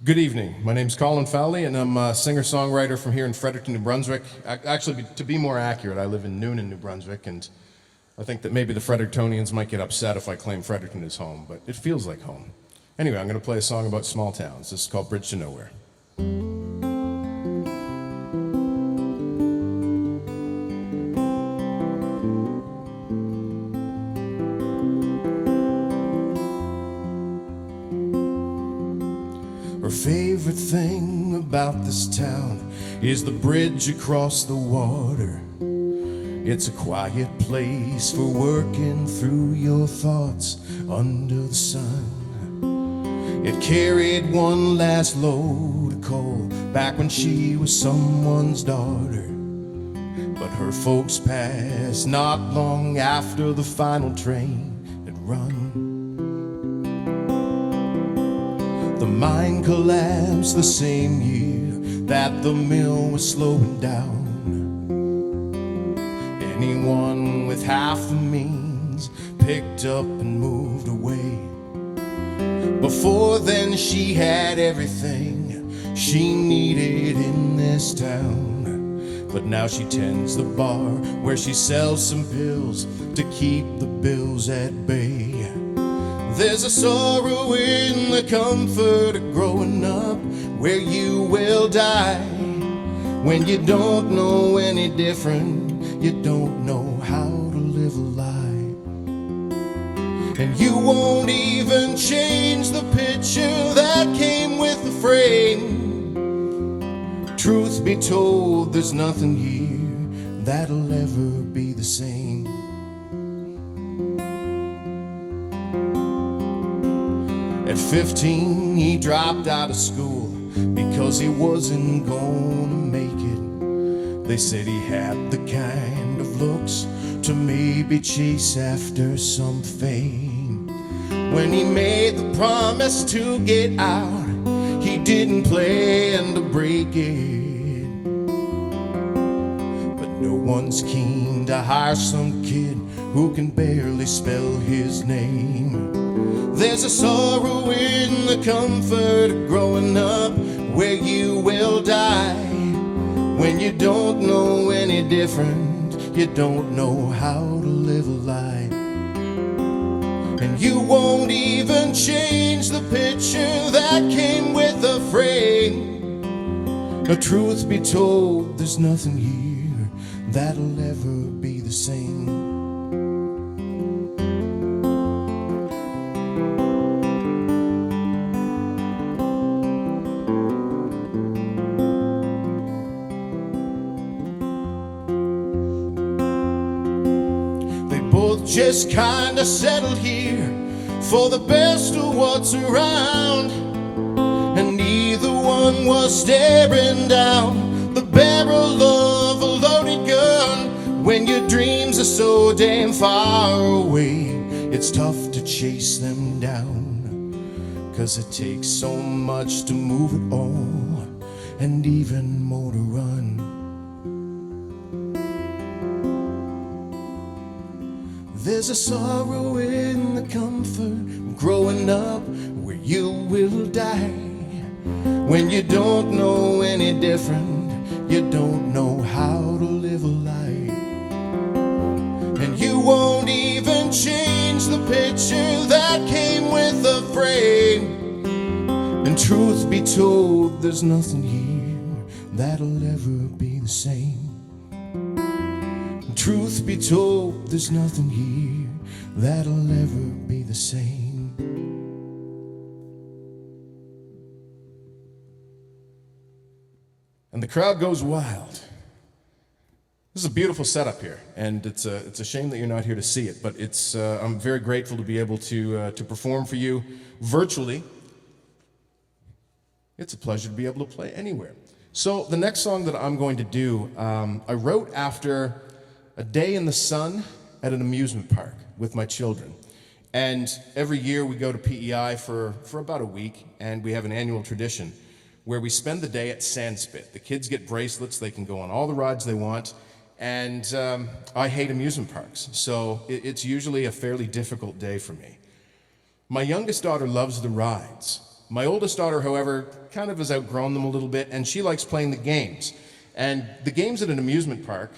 Good evening. My name's Colin Fowlie, and I'm a singer-songwriter from here in Fredericton, New Brunswick. Actually, to be more accurate, I live in Noonan, New Brunswick, and I think that maybe the Frederictonians might get upset if I claim Fredericton as home, but it feels like home. Anyway, I'm going to play a song about small towns. This is called Bridge to Nowhere. Her favorite thing about this town is the bridge across the water. It's a quiet place for working through your thoughts under the sun. It carried one last load of coal back when she was someone's daughter. But her folks passed not long after the final train had run. The mine collapsed the same year that the mill was slowing down. Anyone with half the means picked up and moved away. Before then she had everything she needed in this town. But now she tends the bar where she sells some pills to keep the bills at bay. There's a sorrow in the comfort of growing up where you will die. When you don't know any different, you don't know how to live a lie. And you won't even change the picture that came with the frame. Truth be told, there's nothing here that'll ever be the same. At 15, he dropped out of school because he wasn't gonna make it. They said he had the kind of looks to maybe chase after some fame. When he made the promise to get out, he didn't plan to break it. But no one's keen to hire some kid who can barely spell his name. There's a sorrow in the comfort of growing up where you will die. When you don't know any different, you don't know how to live a lie. And you won't even change the picture that came with the frame. The truth be told, there's nothing here that'll ever be the same. Just kinda settled here for the best of what's around, and neither one was staring down the barrel of a loaded gun. When your dreams are so damn far away, it's tough to chase them down, 'cause it takes so much to move it all, and even more to run. There's a sorrow in the comfort of growing up where you will die. When you don't know any different, you don't know how to live a life. And you won't even change the picture that came with the frame. And truth be told, there's nothing here that'll ever be the same. Truth be told, there's nothing here that'll ever be the same. And the crowd goes wild. This is a beautiful setup here, and it's a shame that you're not here to see it, but I'm very grateful to be able to perform for you virtually. It's a pleasure to be able to play anywhere. So the next song that I'm going to do, I wrote after a day in the sun at an amusement park with my children. And every year we go to PEI for about a week, and we have an annual tradition where we spend the day at Sandspit. The kids get bracelets, they can go on all the rides they want, and I hate amusement parks, so it's usually a fairly difficult day for me. My youngest daughter loves the rides, My oldest daughter, however, kind of has outgrown them a little bit, and she likes playing the games. And the games at an amusement park,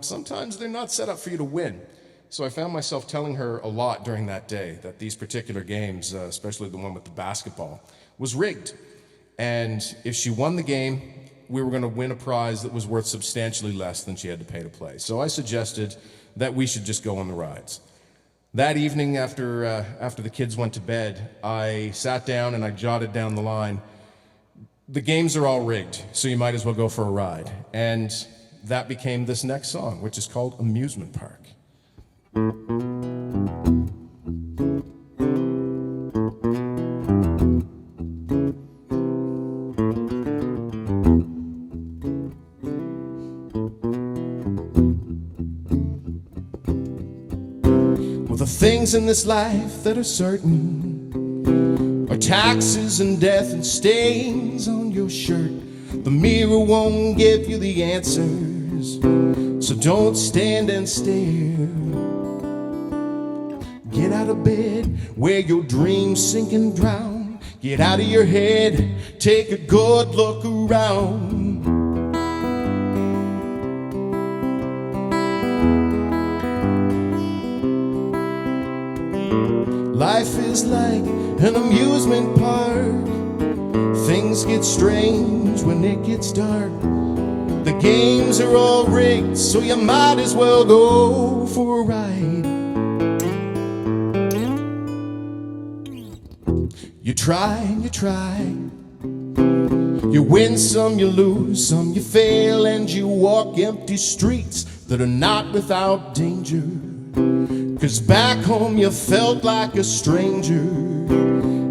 sometimes they're not set up for you to win. So I found myself telling her a lot during that day that these particular games, especially the one with the basketball, was rigged. And if she won the game, we were going to win a prize that was worth substantially less than she had to pay to play. So I suggested that we should just go on the rides. That evening, after the kids went to bed, I sat down and I jotted down the line, the games are all rigged, so you might as well go for a ride. And that became this next song, which is called Amusement Park. Well, the things in this life that are certain are taxes and death and stains on your shirt. The mirror won't give you the answers, so don't stand and stare. Get out of bed where your dreams sink and drown. Get out of your head, take a good look around. Life is like an amusement park. Things get strange when it gets dark. The games are all rigged, so you might as well go for a ride. You try and you try. You win some, you lose some, you fail, and you walk empty streets that are not without danger. 'Cause back home you felt like a stranger,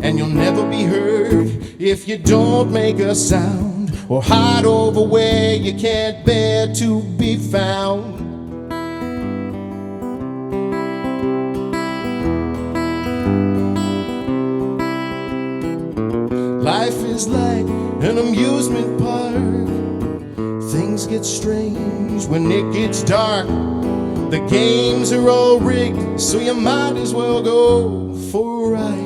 and you'll never be heard if you don't make a sound or hide over where you can't bear to be found. Life is like an amusement park. Things get strange when it gets dark. The games are all rigged, so you might as well go for a ride.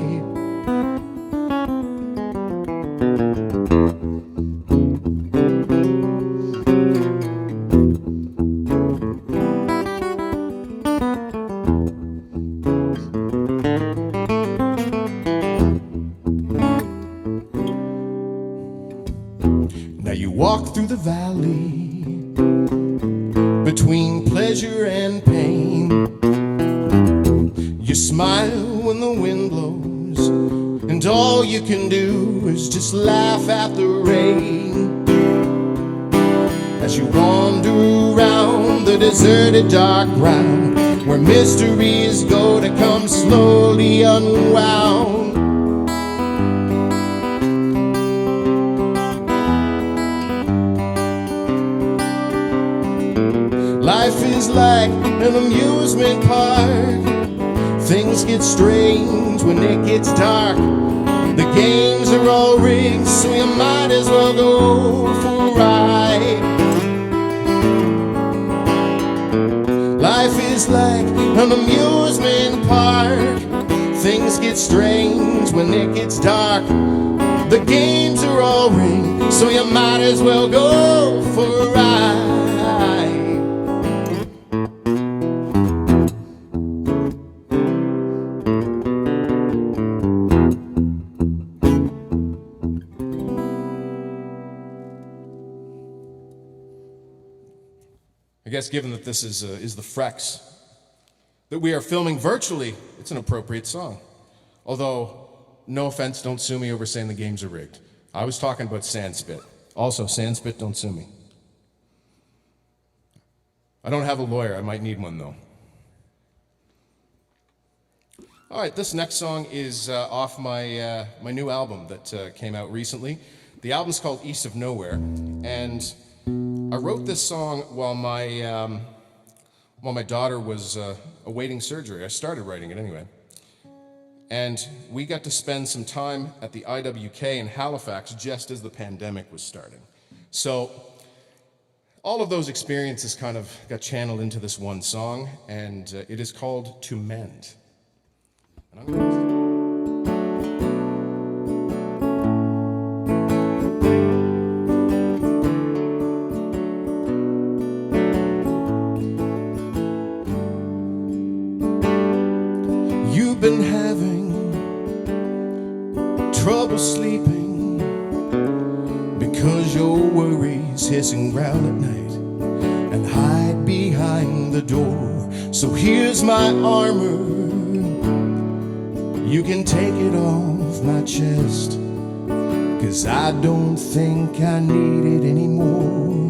Now you walk through the valley between pleasure and pain. You smile when the wind blows, and all you can do is just laugh at the rain. As you wander around the deserted dark ground, where mysteries go to come slowly unwound. Life is like an amusement park. Things get strange when it gets dark. The games are all rigged, so you might as well go for a ride. Life is like an amusement park. Things get strange when it gets dark. The games are all rigged, so you might as well go for a ride. I guess given that this is the Frex that we are filming virtually, it's an appropriate song. Although, no offense, don't sue me over saying the games are rigged. I was talking about Sandspit. Also, Sandspit, don't sue me. I don't have a lawyer. I might need one, though. All right, this next song is off my new album that came out recently. The album's called East of Nowhere, and I wrote this song while my daughter was awaiting surgery. I started writing it anyway. And we got to spend some time at the IWK in Halifax just as the pandemic was starting. So all of those experiences kind of got channeled into this one song, and it is called To Mend. And I'm gonna you've been having trouble sleeping because your worries hissing round at night and hide behind the door. So here's my armor, you can take it off my chest, 'cause I don't think I need it anymore.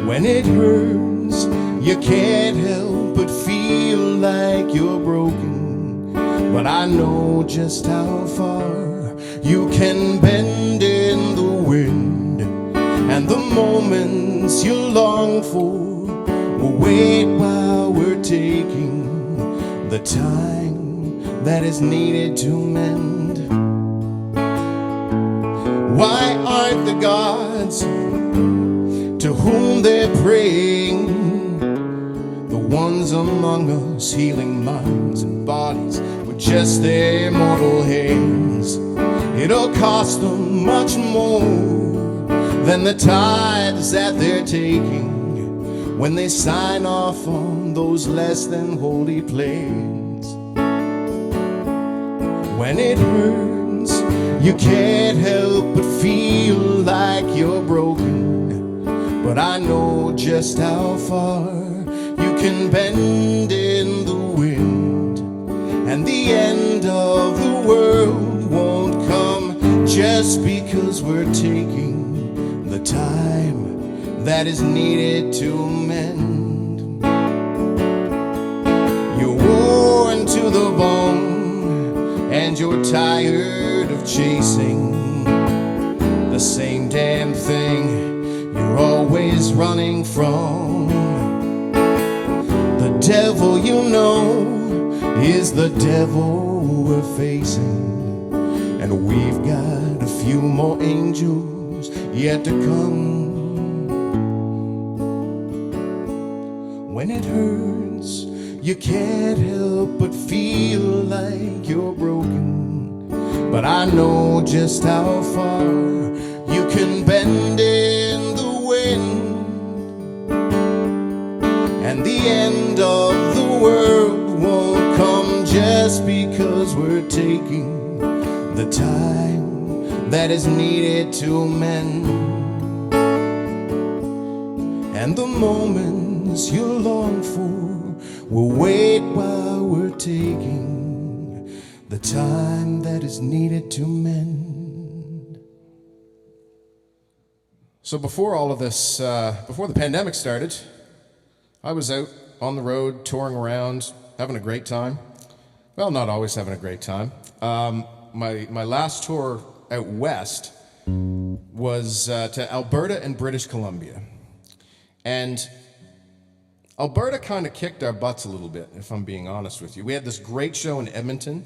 When it hurts, you can't help but feel like you're broken, but I know just how far you can bend in the wind, and the moments you long for will wait while we're taking the time that is needed to mend. Why aren't the gods to whom they're praying the ones among us healing minds and bodies with just their mortal hands? It'll cost them much more than the tithes that they're taking when they sign off on those less than holy plans. When it hurts, you can't help but feel like you're broken, but I know just how far you can bend in the wind, and the end of the world won't come just because we're taking the time that is needed to mend. You're worn to the bone and you're tired of chasing the same damn thing you're always running from. The devil you know is the devil we're facing, and we've got a few more angels yet to come. When it hurts, you can't help but feel like you're broken, but I know just how far you can bend in the wind, and the end of the world won't come just because we're taking the time that is needed to mend, and the moments you long for will wait while we're taking the time that is needed to mend. So before all of this, before the pandemic started, I was out on the road, touring around, having a great time. Well, not always having a great time. My last tour out west was to Alberta and British Columbia. And Alberta kind of kicked our butts a little bit, if I'm being honest with you. We had this great show in Edmonton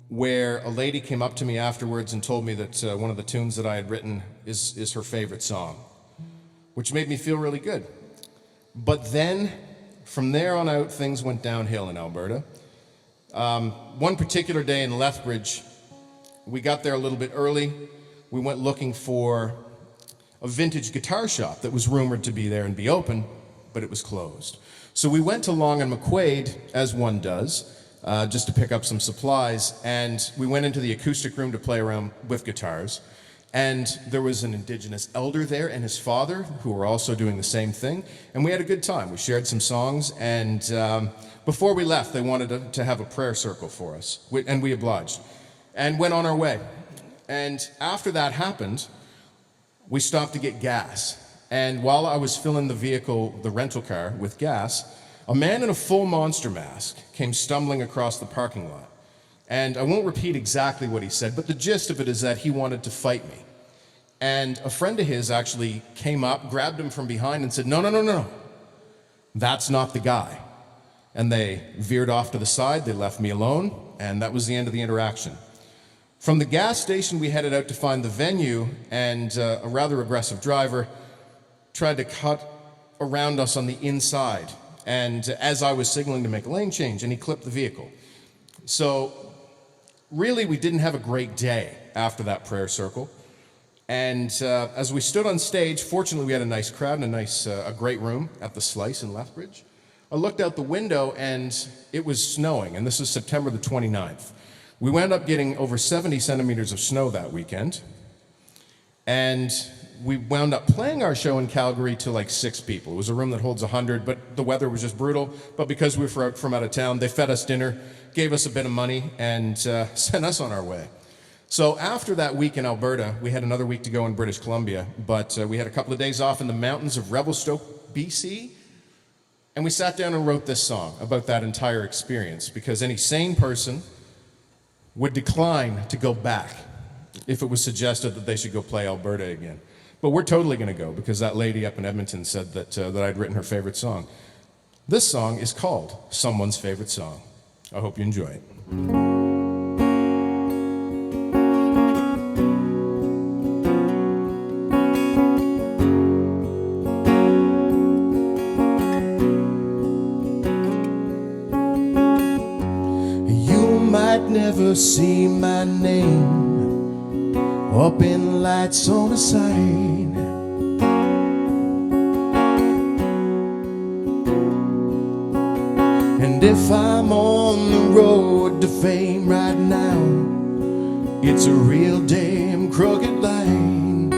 where a lady came up to me afterwards and told me that one of the tunes that I had written is her favorite song, which made me feel really good. But then, from there on out, things went downhill in Alberta. One particular day in Lethbridge, we got there a little bit early. We went looking for a vintage guitar shop that was rumored to be there and be open, but it was closed. So we went to Long and McQuaid, as one does, just to pick up some supplies, and we went into the acoustic room to play around with guitars. And there was an Indigenous elder there and his father, who were also doing the same thing, and we had a good time. We shared some songs, and before we left, they wanted to have a prayer circle for us, and we obliged, and went on our way. And after that happened, we stopped to get gas. And while I was filling the vehicle, the rental car, with gas, a man in a full monster mask came stumbling across the parking lot. And I won't repeat exactly what he said, but the gist of it is that he wanted to fight me. And a friend of his actually came up, grabbed him from behind and said, no, that's not the guy. And they veered off to the side, they left me alone, and that was the end of the interaction. From the gas station, we headed out to find the venue, and a rather aggressive driver tried to cut around us on the inside, and as I was signaling to make a lane change, and he clipped the vehicle. So really, we didn't have a great day after that prayer circle. And as we stood on stage, fortunately we had a nice crowd and a great room at the Slice in Lethbridge. I looked out the window and it was snowing, and this is September the 29th. We wound up getting over 70 centimeters of snow that weekend, and we wound up playing our show in Calgary to like 6 people. It was a room that holds 100, but the weather was just brutal. But because we were from out of town, they fed us dinner, gave us a bit of money, and sent us on our way. So after that week in Alberta, we had another week to go in British Columbia, but we had a couple of days off in the mountains of Revelstoke, BC, and we sat down and wrote this song about that entire experience, because any sane person would decline to go back if it was suggested that they should go play Alberta again. But we're totally going to go, because that lady up in Edmonton said that I'd written her favorite song. This song is called Someone's Favorite Song. I hope you enjoy it. You might never see my name up in lights on a sign, and if I'm on the road to fame right now, it's a real damn crooked line.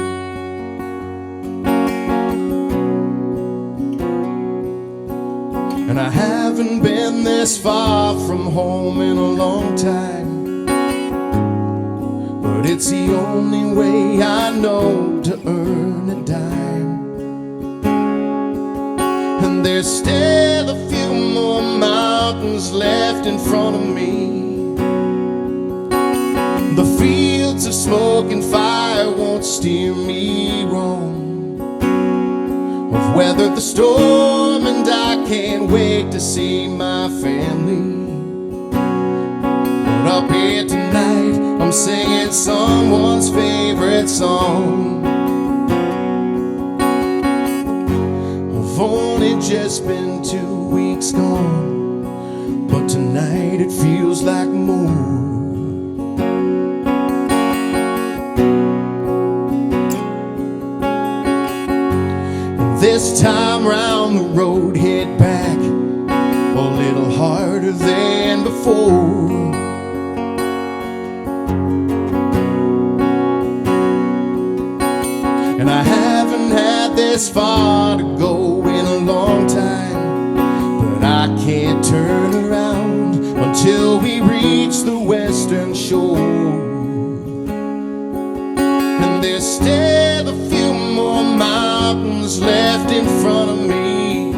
And I haven't been this far from home in a long time, but it's the only way I know to earn a dime. And there's still a few more mountains left in front of me. The fields of smoke and fire won't steer me wrong. I've weathered the storm and I can't wait to see my family. But up here tonight, I'm singing someone's favorite song. I've only just been 2 weeks gone, but tonight it feels like more. And this time round the road hit back a little harder than before. And I haven't had this far to go in a long time, but I can't turn around until we reach the western shore. And there's still a few more mountains left in front of me.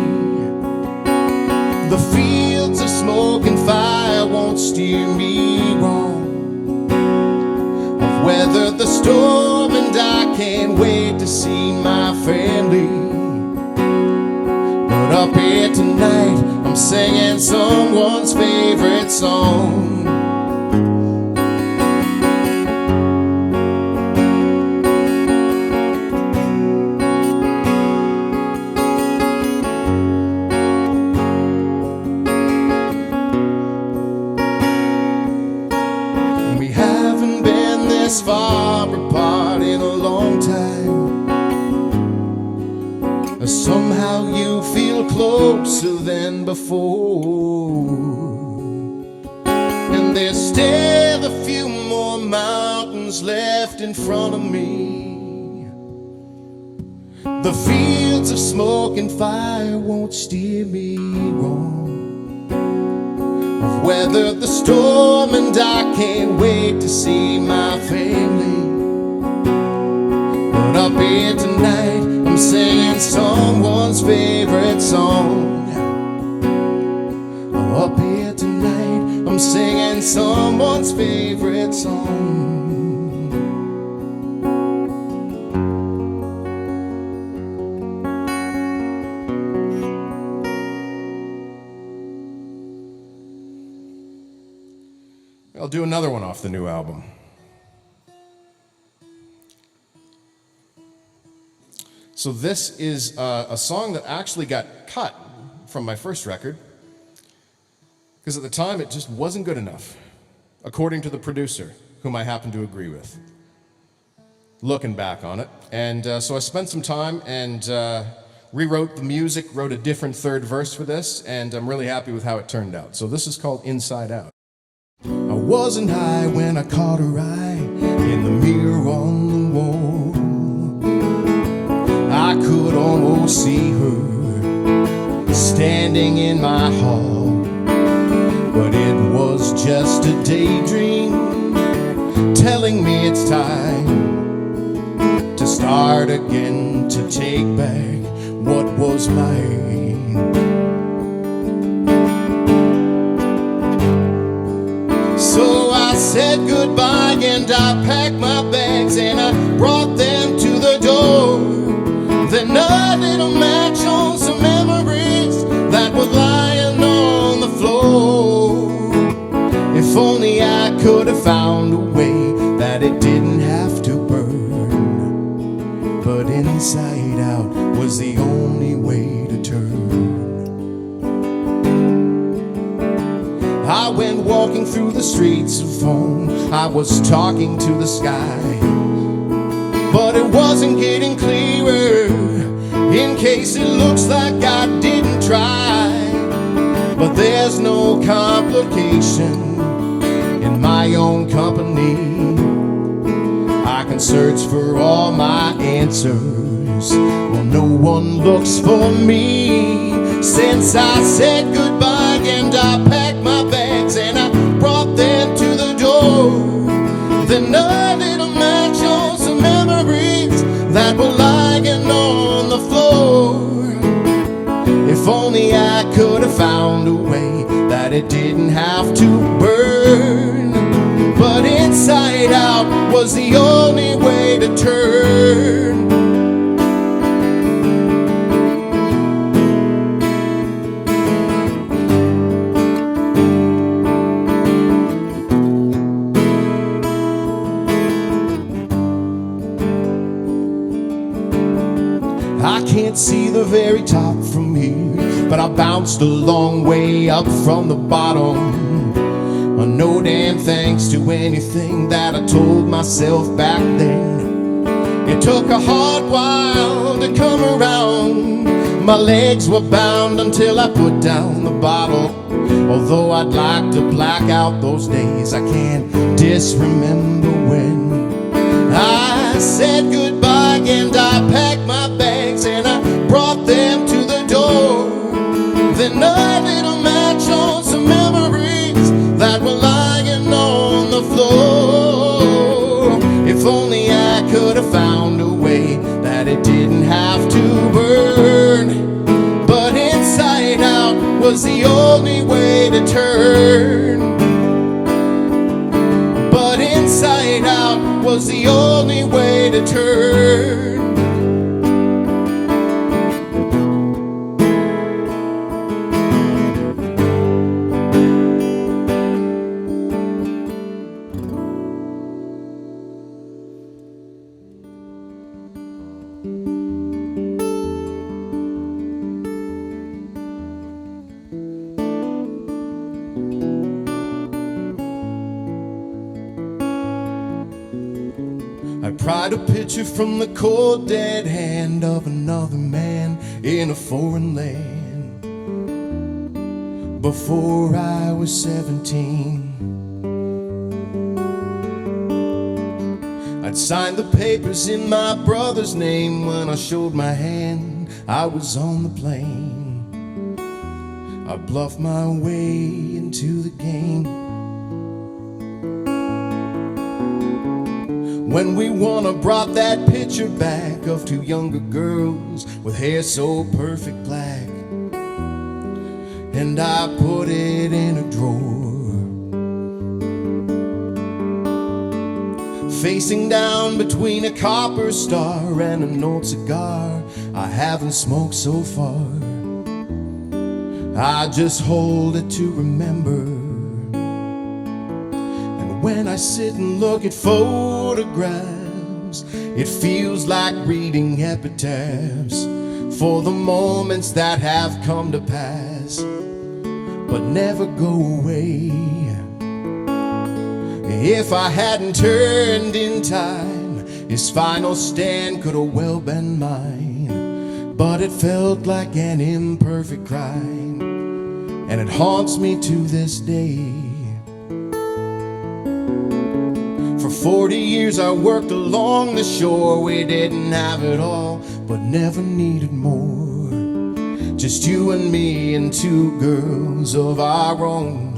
The fields of smoke and fire won't steer me wrong. I've weathered the storm and I can't wait to see my family. But up here tonight, I'm singing someone's favorite song. We haven't been this far apart in a long time. Somehow you feel closer than before. And there's still a few more mountains left in front of me. The fields of smoke and fire won't steer me wrong. I've weathered the storm and I can't wait to see my family. But up here tonight, I'm singing someone's favorite song. Up here tonight, I'm singing someone's favorite song. I'll do another one off the new album. So this is a song that actually got cut from my first record, because at the time it just wasn't good enough, according to the producer, whom I happen to agree with, looking back on it. And so I spent some time, and rewrote the music, wrote a different third verse for this, and I'm really happy with how it turned out. So this is called Inside Out. I wasn't high when I caught her eye in the mirror on the wall. I could almost see her standing in my hall, but it was just a daydream telling me it's time to start again, to take back what was mine. So I said goodbye and I packed my bags and I brought them to the door. Then a little match on some memories that were lying on the floor. If only I could have found a way that it didn't have to burn. But inside out was the only way to turn. I went walking through the streets of home. I was talking to the sky, but it wasn't getting clearer, in case it looks like I didn't try. But there's no complication in my own company. I can search for all my answers, well, no one looks for me. Since I said goodbye and I packed my bags and I brought them to the door, then a little match on some memories that were lying on the floor. If only I could have found a way that it didn't have to burn. But inside out was the only way to turn. I can't see the very top from here, but I bounced a long way up from the bottom. No damn thanks to anything that I told myself back then. It took a hard while to come around. My legs were bound until I put down the bottle. Although I'd like to black out those days, I can't disremember when I said goodbye and I packed my bags and I brought them to the door. Then a little match on some memories that were lying on the floor. If only I could have found a way that it didn't have to burn. But inside out was the only way to turn. But inside out was the only way to turn. I pried a picture from the cold dead hand of another man in a foreign land before I was 17. I'd signed the papers in my brother's name. When I showed my hand, I was on the plane. I bluffed my way into the game. When we won, I brought that picture back of two younger girls with hair so perfect black, and I put it in a drawer. Facing down between a copper star and an old cigar I haven't smoked so far, I just hold it to remember. When I sit and look at photographs, it feels like reading epitaphs for the moments that have come to pass but never go away. If I hadn't turned in time, his final stand could have well been mine. but it felt like an imperfect crime, and it haunts me to this day. For 40 years I worked along the shore. We didn't have it all, but never needed more. Just you and me and two girls of our own.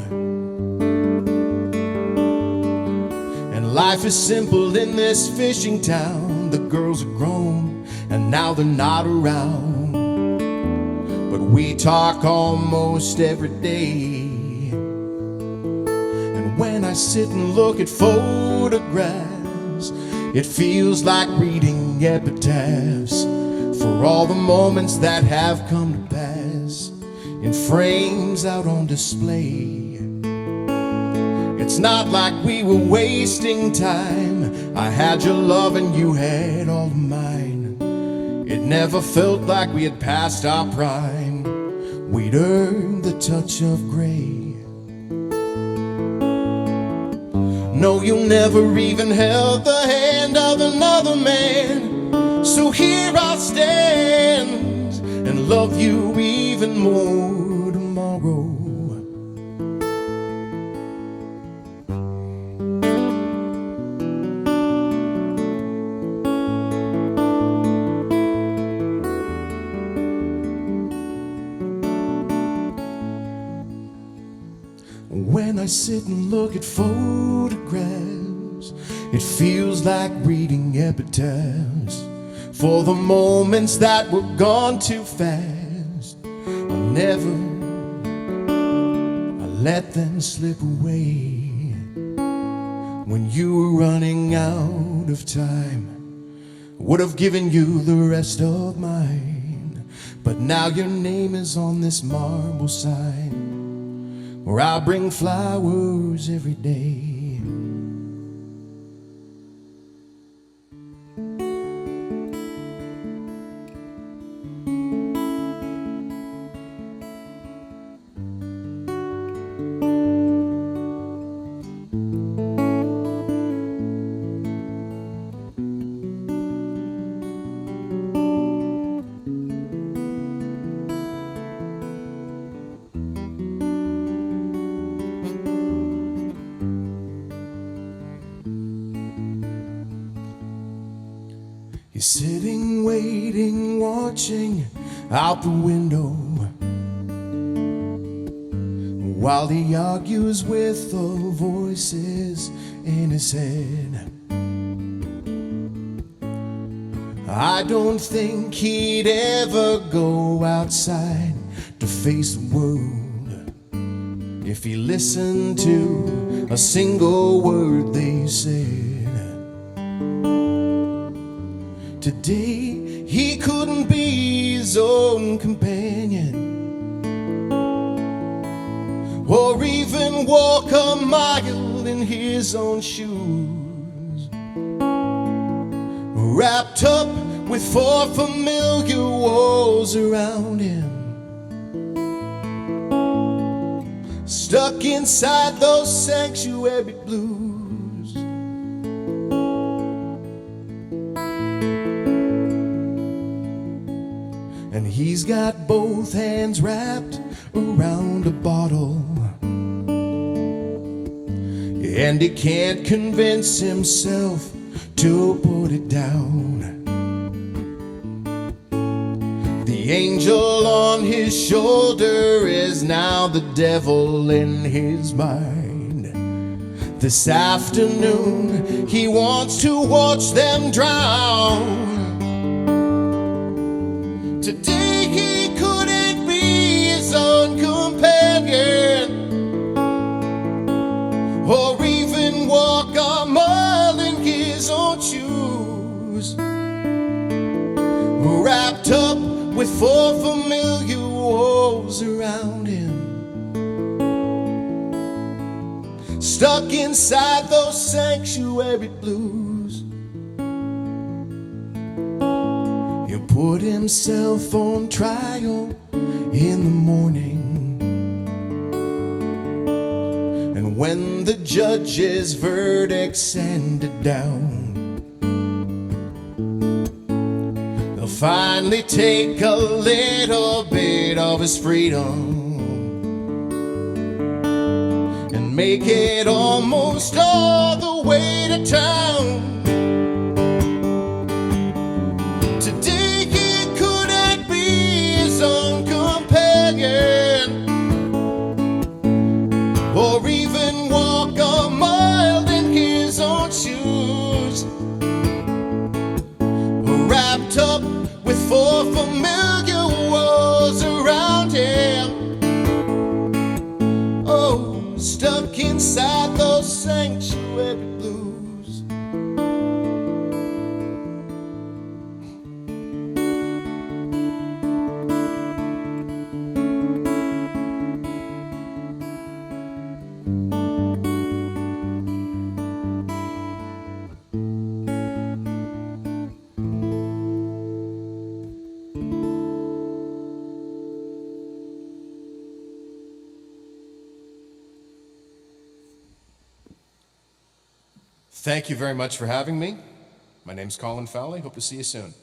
And life is simple in this fishing town. The girls are grown and now they're not around, but we talk almost every day. When I sit and look at photographs, it feels like reading epitaphs for all the moments that have come to pass in frames out on display. It's not like we were wasting time. I had your love and you had all of mine. It never felt like we had passed our prime. We'd earned the touch of gray. No, you never even held the hand of another man. So here I'll stand and love you even more tomorrow. When I sit and look at photographs, it feels like reading epitaphs for the moments that were gone too fast. I let them slip away. When you were running out of time, I would have given you the rest of mine. But now your name is on this marble sign, where I bring flowers every day. You're sitting, waiting, watching out the window while he argues with the voices in his head. I don't think he'd ever go outside to face the world if he listened to a single word they said. Today he couldn't be his own companion, or even walk a mile in his own shoes, wrapped up with 4 familiar walls around him, stuck inside those sanctuary blues. And he's got both hands wrapped around a bottle, and he can't convince himself to put it down. The angel on his shoulder is now the devil in his mind. This afternoon he wants to watch them drown. Today he couldn't be his own companion, or even walk a mile in his own shoes, wrapped up with 4 familiar walls around him, stuck inside those sanctuary blues. He put himself on trial in the morning, and when the judge's verdict handed down, they'll finally take a little bit of his freedom and make it almost all the way to town. Today he couldn't be his own companion or even walk a mile in his own shoes, wrapped up with 4 familiar walls around him. Oh, stuck inside those sanctuary blues. Thank you very much for having me. My name's Colin Fowlie. Hope to see you soon.